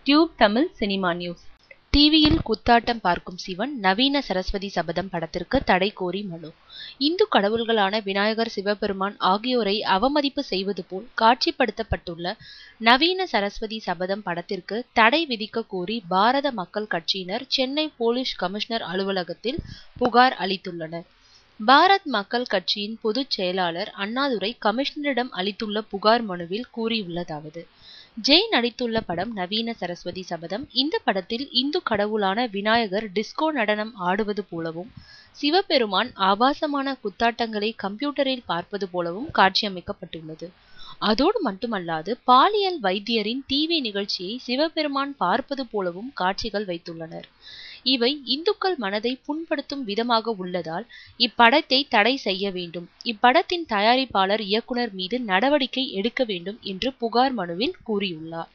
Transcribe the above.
Tube Tamil cinema news. டிவியில் குத்தாட்டம் பார்க்கும் சிவன் நவீன சரஸ்வதி சபதம் படத்திற்கு தடை கோரி மனு. இந்து கடவுள்களான விநாயகர், சிவபெருமான் ஆகியோரை அவமதிப்பு செய்வது போல் காட்சிப்படுத்தப்பட்டுள்ள நவீன சரஸ்வதி சபதம் படத்திற்கு தடை விதிக்க கோரி பாரத மக்கள் கட்சியினர் சென்னை போலீஸ் கமிஷனர் அலுவலகத்தில் புகார் அளித்துள்ளனர். பாரத் மக்கள் கட்சியின் பொதுச் செயலாளர் அண்ணாதுரை கமிஷனரிடம் அளித்துள்ள புகார் மனுவில் கூறியுள்ளதாவது: ஜெய் நடித்துள்ள படம் நவீன சரஸ்வதி சபதம். இந்த படத்தில் இந்து கடவுளான விநாயகர் டிஸ்கோ நடனம் ஆடுவது போலவும், சிவபெருமான் ஆபாசமான குத்தாட்டங்களை கம்ப்யூட்டரில் பார்ப்பது போலவும் காட்சியமைக்கப்பட்டுள்ளது. அதோடு மட்டுமல்லாது, பாலியல் வைத்தியரின் டிவி நிகழ்ச்சியை சிவபெருமான் பார்ப்பது போலவும் காட்சிகள் வைத்துள்ளனர். இவை இந்துக்கள் மனதை புண்படுத்தும் விதமாக உள்ளதால் இப்படத்தை தடை செய்ய வேண்டும், இப்படத்தின் தயாரிப்பாளர், இயக்குனர் மீது நடவடிக்கை எடுக்க வேண்டும் என்று புகார் மனுவில் கூறியுள்ளார்.